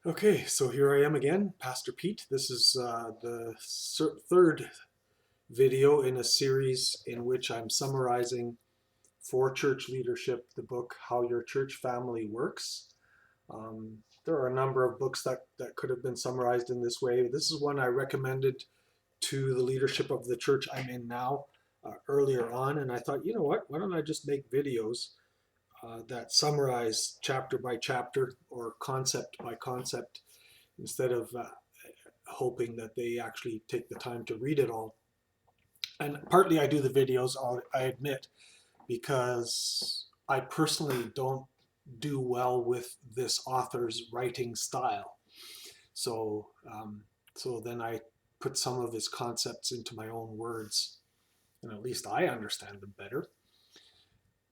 Okay, so here I am again, Pastor Pete. This is the third video in a series in which I'm summarizing for church leadership the book How Your Church Family Works. There are a number of books that could have been summarized in this way. This is one I recommended to the leadership of the church I'm in now earlier on, and I thought, you know what, why don't I just make videos that summarize chapter by chapter or concept by concept instead of hoping that they actually take the time to read it all. And partly I do the videos, I admit, because I personally don't do well with this author's writing style. So, so then I put some of his concepts into my own words, and at least I understand them better.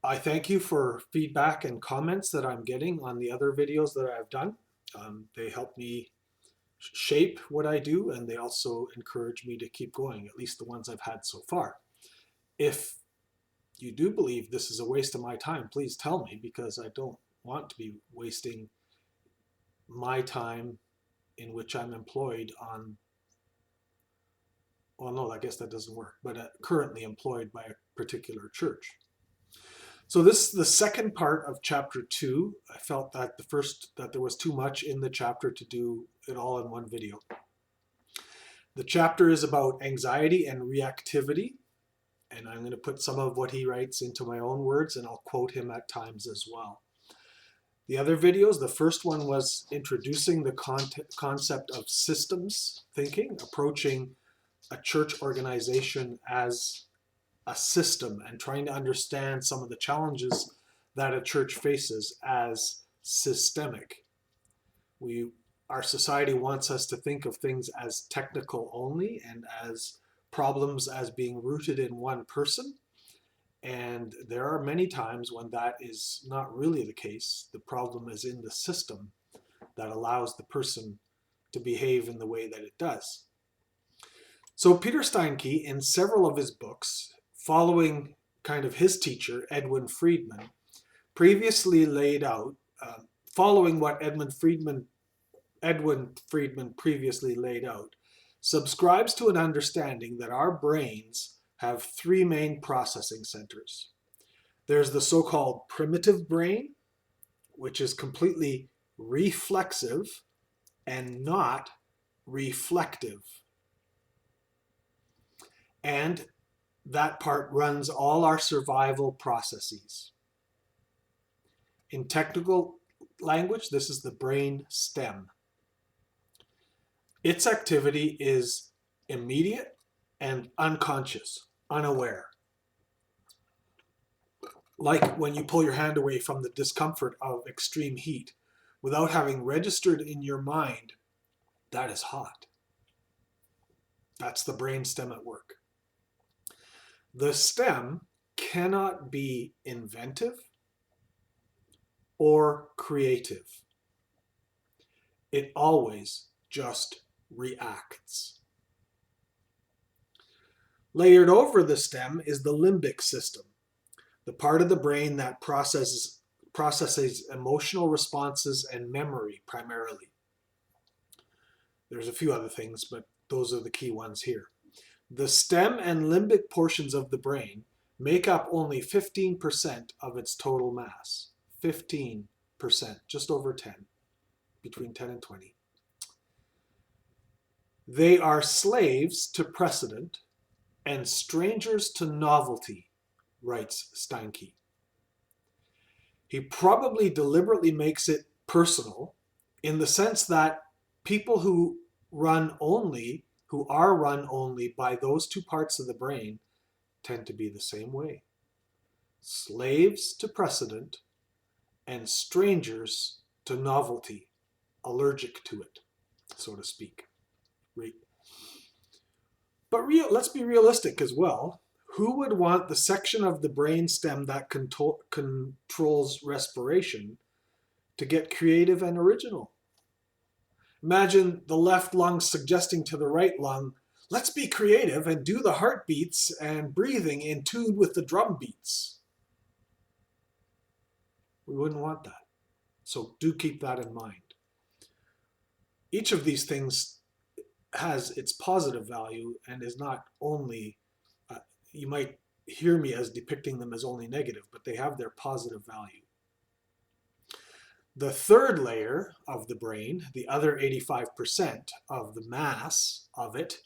I thank you for feedback and comments that I'm getting on the other videos that I've done. They help me shape what I do, and they also encourage me to keep going, at least the ones I've had so far. If you do believe this is a waste of my time, please tell me, because I don't want to be wasting my time in which I'm employed on, well, no, I guess that doesn't work, but currently employed by a particular church. So this is the second part of chapter 2. I felt that that there was too much in the chapter to do it all in one video. The chapter is about anxiety and reactivity, and I'm going to put some of what he writes into my own words, and I'll quote him at times as well. The other videos, the first one was introducing the concept of systems thinking, approaching a church organization as a system and trying to understand some of the challenges that a church faces as systemic. Our society wants us to think of things as technical only and as problems as being rooted in one person. And there are many times when that is not really the case. The problem is in the system that allows the person to behave in the way that it does. So Peter Steinke, in several of his books, following kind of his teacher, Edwin Friedman, previously laid out, following what Edwin Friedman previously laid out, subscribes to an understanding that our brains have three main processing centers. There's the so-called primitive brain, which is completely reflexive and not reflective. And that part runs all our survival processes. In technical language, this is the brain stem. Its activity is immediate and unconscious, unaware. Like when you pull your hand away from the discomfort of extreme heat without having registered in your mind, that is hot. That's the brain stem at work. The stem cannot be inventive or creative. It always just reacts. Layered over the stem is the limbic system, the part of the brain that processes emotional responses and memory primarily. There's a few other things, but those are the key ones here. The stem and limbic portions of the brain make up only 15% of its total mass. 15%, just over 10, between 10 and 20. They are slaves to precedent and strangers to novelty, writes Steinke. He probably deliberately makes it personal in the sense that people who are run only by those two parts of the brain tend to be the same way. Slaves to precedent and strangers to novelty, allergic to it, so to speak. But let's be realistic as well. Who would want the section of the brain stem that controls respiration to get creative and original? Imagine the left lung suggesting to the right lung, let's be creative and do the heartbeats and breathing in tune with the drum beats. We wouldn't want that. So do keep that in mind. Each of these things has its positive value and is not only, you might hear me as depicting them as only negative, but they have their positive value. The third layer of the brain, the other 85% of the mass of it,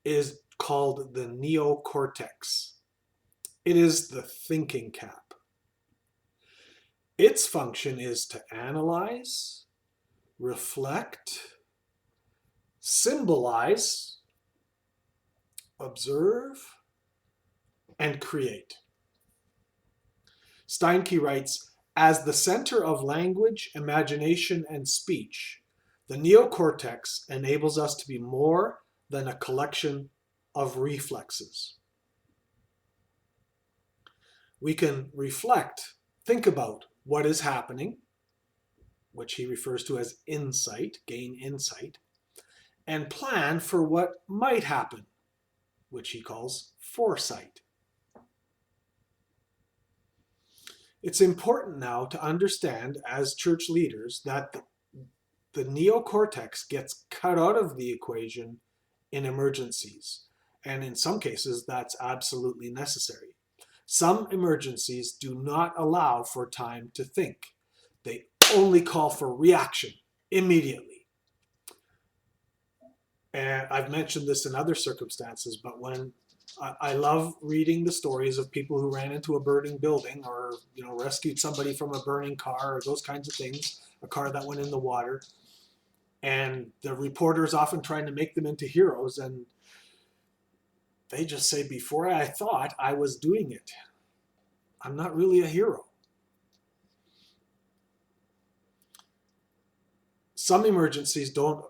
is called the neocortex. It is the thinking cap. Its function is to analyze, reflect, symbolize, observe, and create. Steinke writes, as the center of language, imagination, and speech, the neocortex enables us to be more than a collection of reflexes. We can reflect, think about what is happening, which he refers to as insight, gain insight, and plan for what might happen, which he calls foresight. It's important now to understand as church leaders that the neocortex gets cut out of the equation in emergencies. And in some cases, that's absolutely necessary. Some emergencies do not allow for time to think. They only call for reaction immediately. And I've mentioned this in other circumstances, but when I love reading the stories of people who ran into a burning building or, rescued somebody from a burning car or those kinds of things, a car that went in the water. And the reporters often trying to make them into heroes, and they just say, before I thought, I was doing it. I'm not really a hero. Some emergencies don't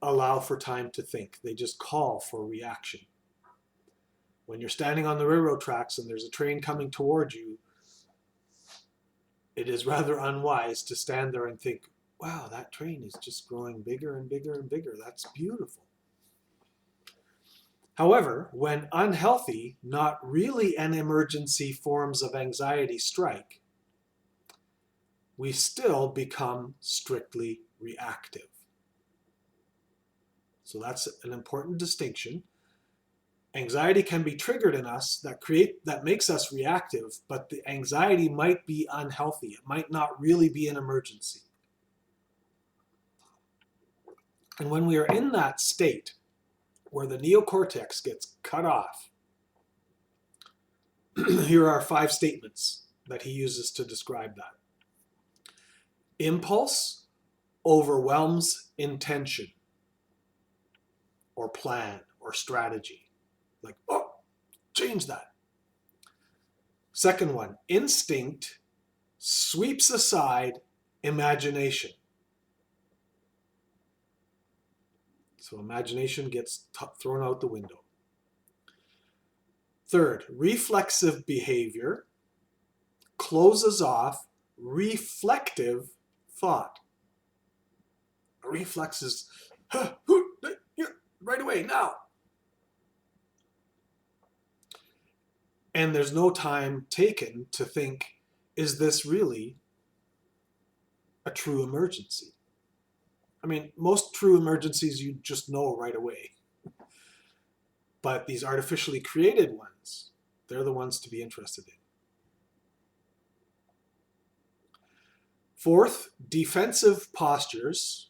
allow for time to think. They just call for reaction. When you're standing on the railroad tracks and there's a train coming toward you, it is rather unwise to stand there and think, wow, that train is just growing bigger and bigger and bigger. That's beautiful. However, when unhealthy, not really an emergency forms of anxiety strike, we still become strictly reactive. So that's an important distinction. Anxiety can be triggered in us that makes us reactive, but the anxiety might be unhealthy. It might not really be an emergency. And when we are in that state where the neocortex gets cut off, here are 5 statements that he uses to describe that. Impulse overwhelms intention or plan or strategy. Like, oh, change that. Second one, instinct sweeps aside imagination. So imagination gets thrown out the window. Third, reflexive behavior closes off reflective thought. A reflex is, right away, now. And there's no time taken to think, is this really a true emergency? I mean, most true emergencies you just know right away. But these artificially created ones, they're the ones to be interested in. Fourth, defensive postures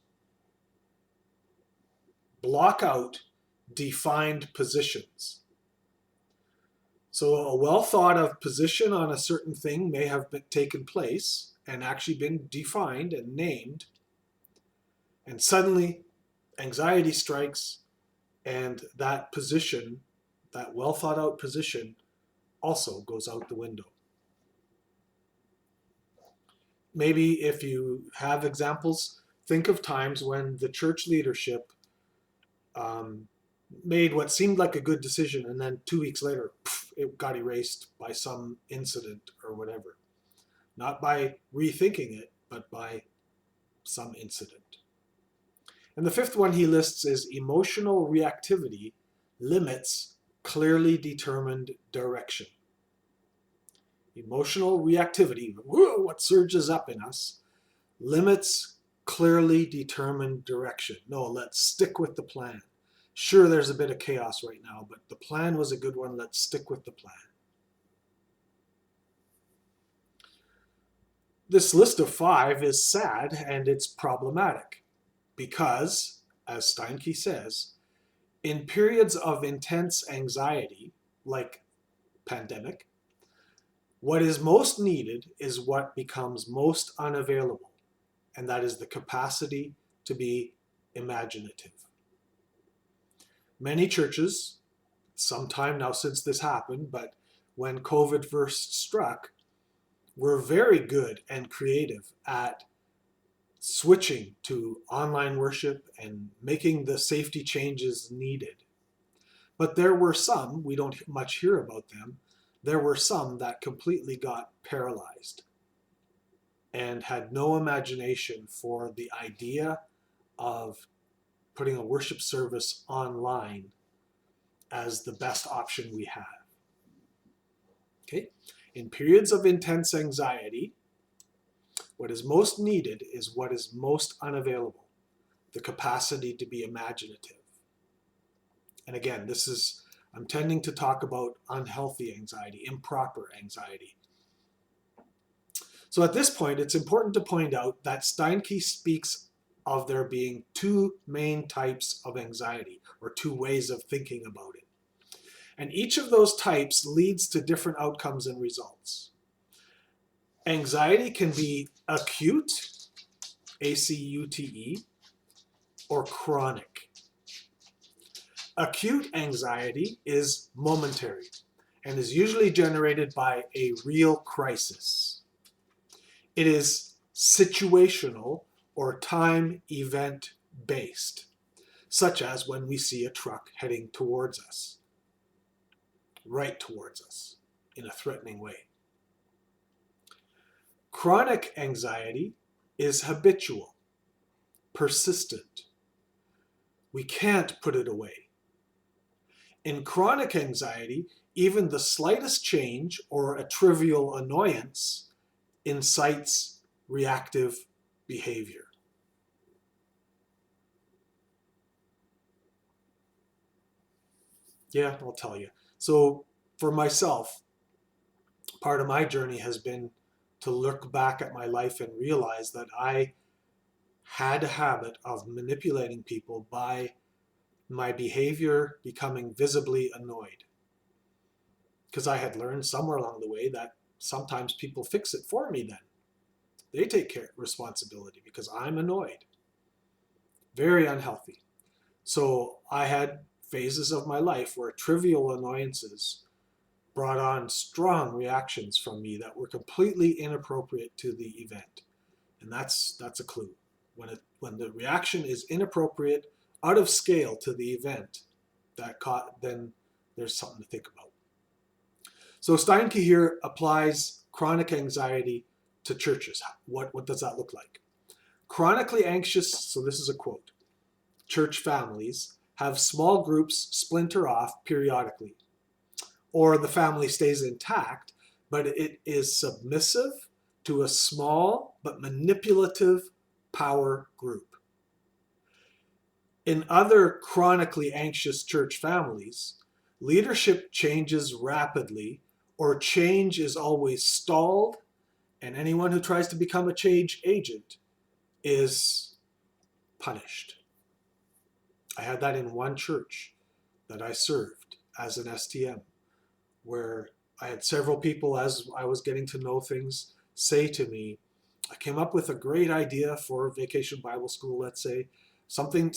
block out defined positions. So a well thought of position on a certain thing may have taken place and actually been defined and named, and suddenly anxiety strikes and that position, that well thought out position, also goes out the window. Maybe if you have examples, think of times when the church leadership made what seemed like a good decision, and then 2 weeks later, it got erased by some incident or whatever. Not by rethinking it, but by some incident. And the 5th one he lists is emotional reactivity limits clearly determined direction. Emotional reactivity, what surges up in us, limits clearly determined direction. No, let's stick with the plan. Sure, there's a bit of chaos right now, but the plan was a good one. Let's stick with the plan. This list of 5 is sad and it's problematic because, as Steinke says, in periods of intense anxiety, like pandemic, what is most needed is what becomes most unavailable, and that is the capacity to be imaginative. Many churches, some time now since this happened, but when COVID first struck, were very good and creative at switching to online worship and making the safety changes needed. But there were some, we don't much hear about them, there were some that completely got paralyzed and had no imagination for the idea of putting a worship service online as the best option we have. Okay? In periods of intense anxiety, what is most needed is what is most unavailable, the capacity to be imaginative. And again, I'm tending to talk about unhealthy anxiety, improper anxiety. So at this point, it's important to point out that Steinke speaks of there being 2 main types of anxiety, or 2 ways of thinking about it. And each of those types leads to different outcomes and results. Anxiety can be acute, A-C-U-T-E, or chronic. Acute anxiety is momentary and is usually generated by a real crisis. It is situational or time event based, such as when we see a truck heading towards us, right towards us, in a threatening way. Chronic anxiety is habitual, persistent. We can't put it away. In chronic anxiety, even the slightest change or a trivial annoyance incites reactive behavior. Yeah, I'll tell you. So for myself, part of my journey has been to look back at my life and realize that I had a habit of manipulating people by my behavior becoming visibly annoyed. Because I had learned somewhere along the way that sometimes people fix it for me then. They take responsibility because I'm annoyed. Very unhealthy. So I had phases of my life where trivial annoyances brought on strong reactions from me that were completely inappropriate to the event. And that's a clue. When the reaction is inappropriate, out of scale to the event, then there's something to think about. So Steinke here applies chronic anxiety to churches. What does that look like? Chronically anxious, so this is a quote, church families have small groups splinter off periodically, or the family stays intact, but it is submissive to a small but manipulative power group. In other chronically anxious church families, leadership changes rapidly, or change is always stalled, and anyone who tries to become a change agent is punished. I had that in one church that I served as an STM, where I had several people, as I was getting to know things, say to me, I came up with a great idea for Vacation Bible School, let's say, something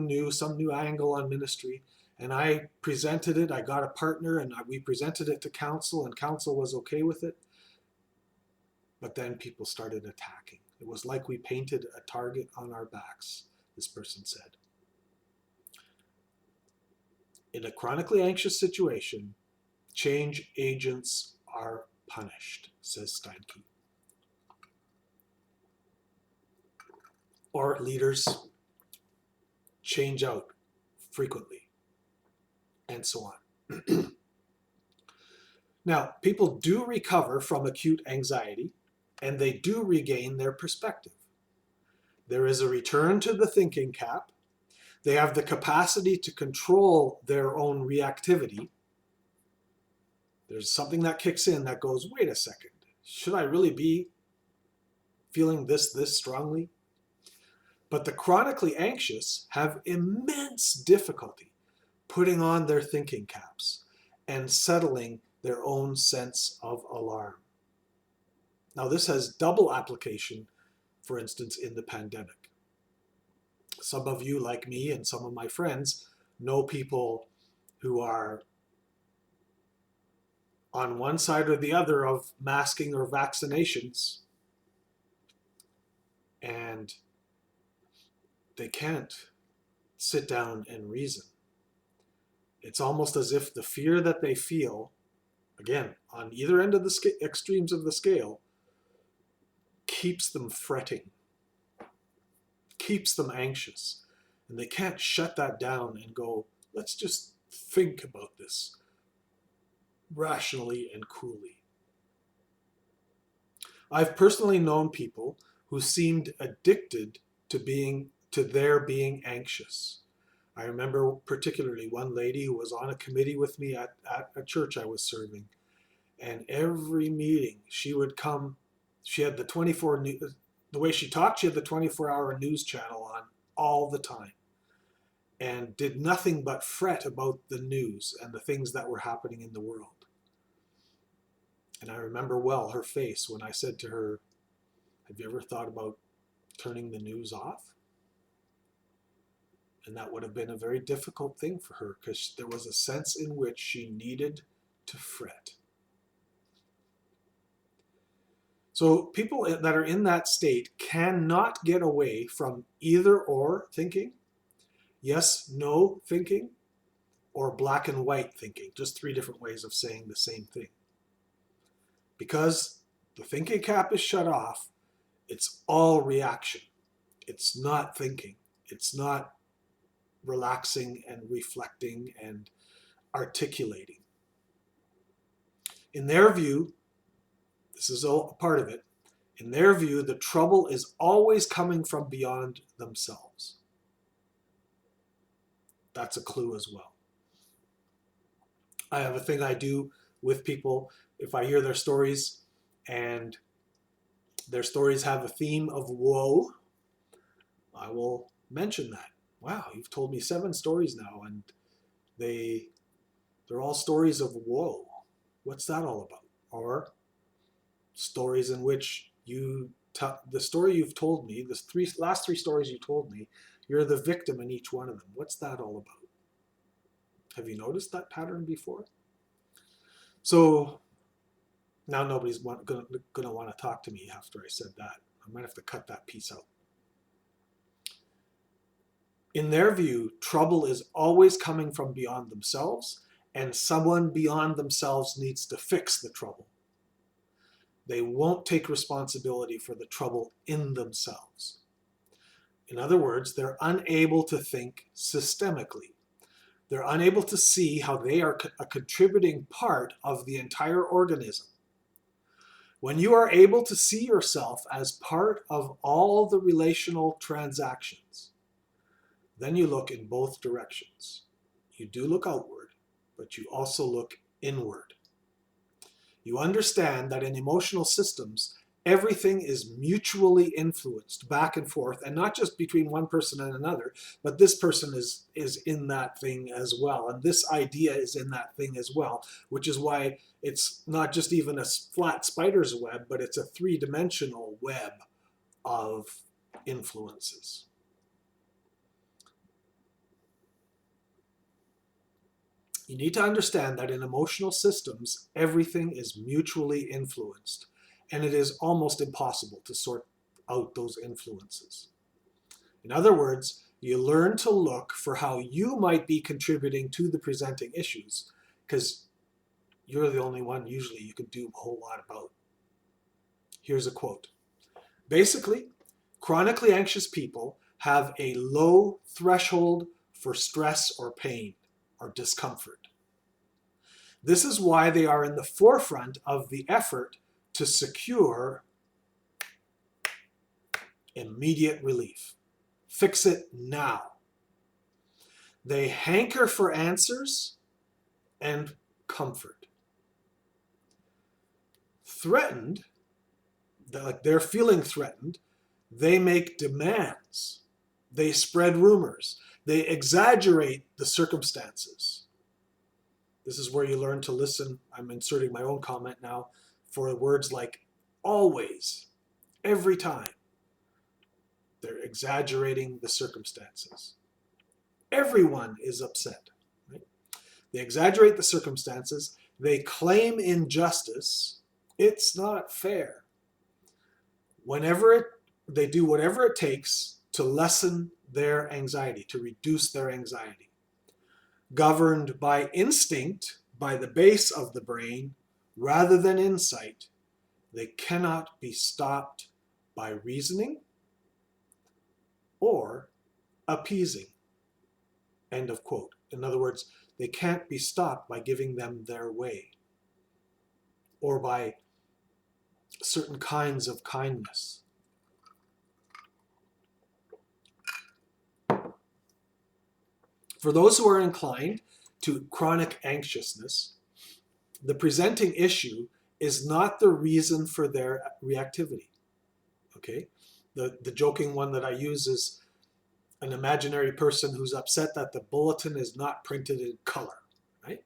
new, some new angle on ministry, and I presented it. I got a partner, and we presented it to council, and council was okay with it. But then people started attacking. It was like we painted a target on our backs, this person said. In a chronically anxious situation, change agents are punished, says Steinke. Or leaders change out frequently, and so on. Now, people do recover from acute anxiety, and they do regain their perspective. There is a return to the thinking cap. They have the capacity to control their own reactivity. There's something that kicks in that goes, wait a second, should I really be feeling this strongly? But the chronically anxious have immense difficulty putting on their thinking caps and settling their own sense of alarm. Now, this has double application, for instance, in the pandemic. Some of you, like me and some of my friends, know people who are on one side or the other of masking or vaccinations, and they can't sit down and reason. It's almost as if the fear that they feel, again, on either end of the extremes of the scale, keeps them fretting, keeps them anxious. And they can't shut that down and go, let's just think about this rationally and coolly. I've personally known people who seemed addicted to their being anxious. I remember particularly one lady who was on a committee with me at a church I was serving. And every meeting she would come, she had the way she talked, she had the 24-hour news channel on all the time and did nothing but fret about the news and the things that were happening in the world. And I remember well her face when I said to her, have you ever thought about turning the news off? And that would have been a very difficult thing for her because there was a sense in which she needed to fret. So people that are in that state cannot get away from either or thinking, yes, no thinking, or black and white thinking, just three different ways of saying the same thing. Because the thinking cap is shut off, it's all reaction. It's not thinking. It's not relaxing and reflecting and articulating. In their view, this is a part of it, in their view, the trouble is always coming from beyond themselves. That's a clue as well. I have a thing I do with people if I hear their stories and their stories have a theme of woe, I will mention that. Wow, you've told me 7 stories now and they're all stories of woe. What's that all about? Or stories in which the story you've told me, the last 3 stories you told me, you're the victim in each one of them. What's that all about? Have you noticed that pattern before? So now nobody's going to want to talk to me after I said that. I might have to cut that piece out. In their view, trouble is always coming from beyond themselves, and someone beyond themselves needs to fix the trouble. They won't take responsibility for the trouble in themselves. In other words, they're unable to think systemically. They're unable to see how they are a contributing part of the entire organism. When you are able to see yourself as part of all the relational transactions, then you look in both directions. You do look outward, but you also look inward. You understand that in emotional systems, everything is mutually influenced back and forth, and not just between one person and another, but this person is in that thing as well, and this idea is in that thing as well, which is why it's not just even a flat spider's web, but it's a 3-dimensional web of influences. You need to understand that in emotional systems, everything is mutually influenced, and it is almost impossible to sort out those influences. In other words, you learn to look for how you might be contributing to the presenting issues, because you're the only one usually you can do a whole lot about. Here's a quote. Basically, chronically anxious people have a low threshold for stress or pain or discomfort. This is why they are in the forefront of the effort to secure immediate relief. Fix it now. They hanker for answers and comfort. Threatened, like they're feeling threatened, they make demands. They spread rumors. They exaggerate the circumstances. This is where you learn to listen. I'm inserting my own comment now for words like always, every time. They're exaggerating the circumstances. Everyone is upset. Right? They exaggerate the circumstances. They claim injustice. It's not fair. They do whatever it takes to lessen their anxiety, to reduce their anxiety. Governed by instinct, by the base of the brain, rather than insight, they cannot be stopped by reasoning or appeasing. End of quote. In other words, they can't be stopped by giving them their way or by certain kinds of kindness. For those who are inclined to chronic anxiousness, the presenting issue is not the reason for their reactivity. Okay? The joking one that I use is an imaginary person who's upset that the bulletin is not printed in color, right?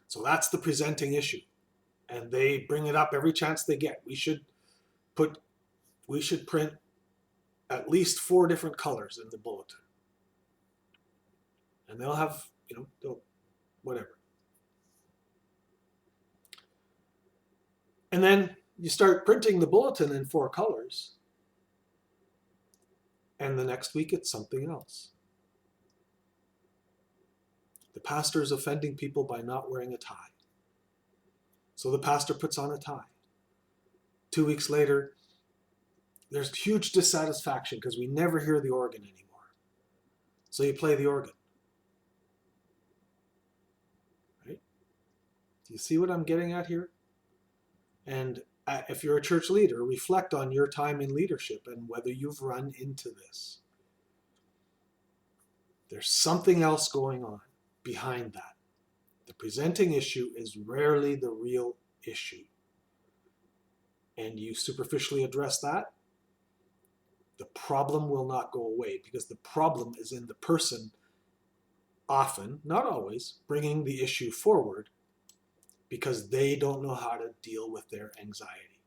So that's the presenting issue. And they bring it up every chance they get. We should print at least 4 different colors in the bulletin. And they'll have, whatever. And then you start printing the bulletin in 4 colors. And the next week it's something else. The pastor is offending people by not wearing a tie. So the pastor puts on a tie. 2 weeks later, there's huge dissatisfaction because we never hear the organ anymore. So you play the organ. Right? Do you see what I'm getting at here? And if you're a church leader, reflect on your time in leadership and whether you've run into this. There's something else going on behind that. The presenting issue is rarely the real issue. And you superficially address that, the problem will not go away because the problem is in the person, often, not always, bringing the issue forward because they don't know how to deal with their anxiety.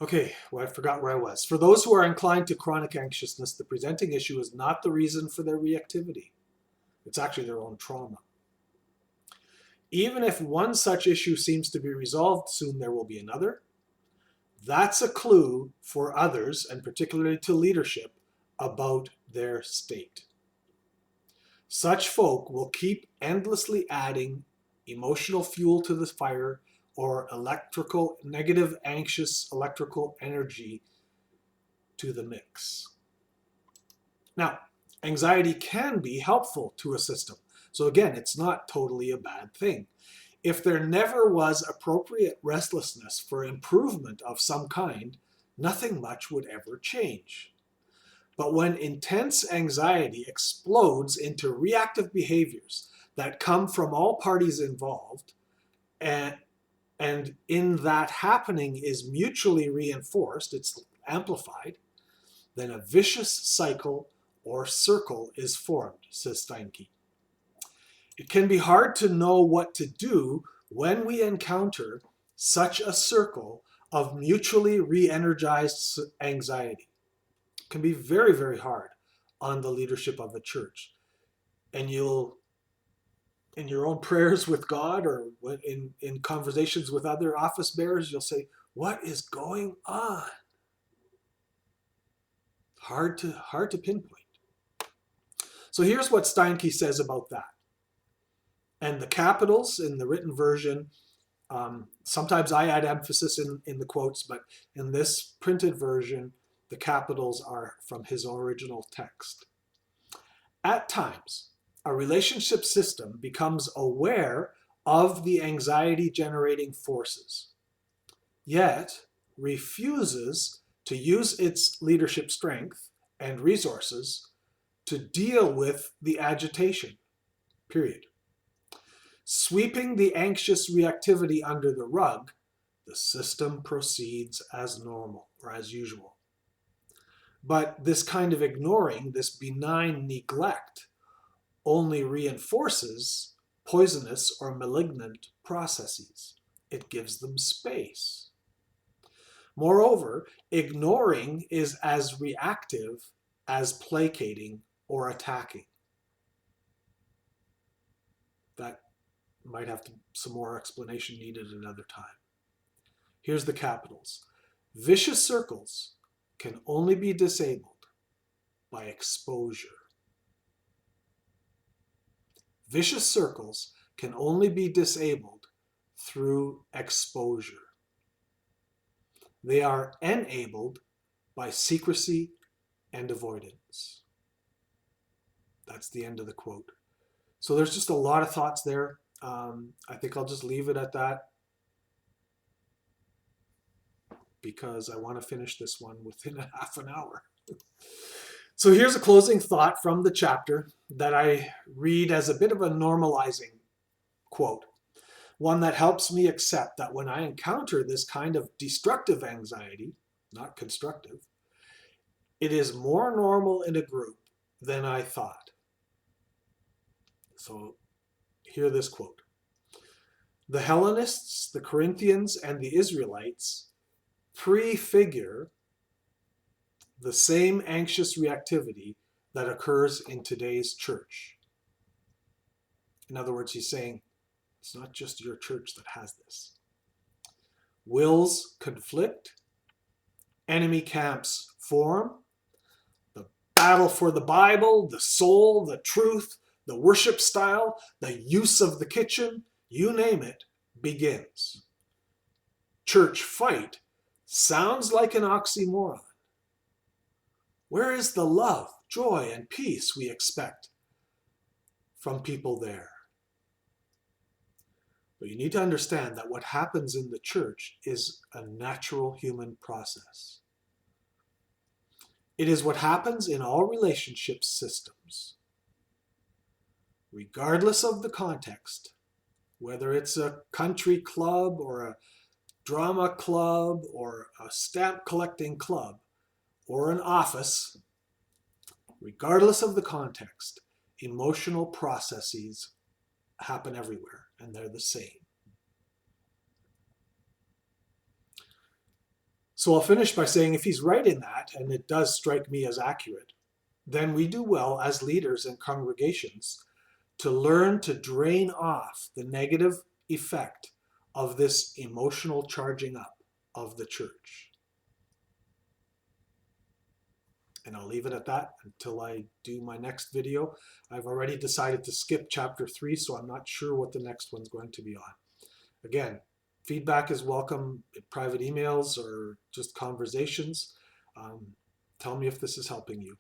Okay, well, I forgot where I was. For those who are inclined to chronic anxiousness, the presenting issue is not the reason for their reactivity. It's actually their own trauma. Even if one such issue seems to be resolved, soon there will be another. That's a clue for others, and particularly to leadership, about their state. Such folk will keep endlessly adding emotional fuel to the fire or negative, anxious electrical energy to the mix. Now, anxiety can be helpful to a system. So again, it's not totally a bad thing. If there never was appropriate restlessness for improvement of some kind, nothing much would ever change. But when intense anxiety explodes into reactive behaviors that come from all parties involved, and in that happening is mutually reinforced, it's amplified, then a vicious cycle or circle is formed, says Steinke. It can be hard to know what to do when we encounter such a circle of mutually re-energized anxiety. It can be very, very hard on the leadership of a church. And you'll, in your own prayers with God or in conversations with other office bearers, you'll say, what is going on? Hard to pinpoint. So here's what Steinke says about that. And the capitals in the written version, sometimes I add emphasis in the quotes, but in this printed version, the capitals are from his original text. At times, a relationship system becomes aware of the anxiety-generating forces. yet refuses to use its leadership strength and resources to deal with the agitation, period. Sweeping the anxious reactivity under the rug, the system proceeds as normal or as usual. But this kind of ignoring, this benign neglect, only reinforces poisonous or malignant processes. It gives them space. Moreover, ignoring is as reactive as placating or attacking. That might have some more explanation needed another time. Here's the capitals. Vicious circles can only be disabled by exposure. Vicious circles can only be disabled through exposure. They are enabled by secrecy and avoidance. That's the end of the quote. So there's just a lot of thoughts there. I think I'll just leave it at that because I want to finish this one within a half an hour. So here's a closing thought from the chapter that I read as a bit of a normalizing quote. One that helps me accept that when I encounter this kind of destructive anxiety, not constructive, it is more normal in a group than I thought. So hear this quote. The Hellenists, the Corinthians, and the Israelites prefigure the same anxious reactivity that occurs in today's church. In other words, he's saying, it's not just your church that has this. Wills conflict, enemy camps form, the battle for the Bible, the soul, the truth, the worship style, the use of the kitchen, you name it, begins. Church fight sounds like an oxymoron. Where is the love, joy, and peace we expect from people there? But you need to understand that what happens in the church is a natural human process. It is what happens in all relationship systems. Regardless of the context, whether it's a country club or a drama club or a stamp collecting club or an office, regardless of the context, emotional processes happen everywhere and they're the same. So I'll finish by saying if he's right in that, and it does strike me as accurate, then we do well as leaders in congregations to learn to drain off the negative effect of this emotional charging up of the church. And I'll leave it at that until I do my next video. I've already decided to skip chapter 3, so I'm not sure what the next one's going to be on. Again, feedback is welcome in private emails or just conversations. Tell me if this is helping you.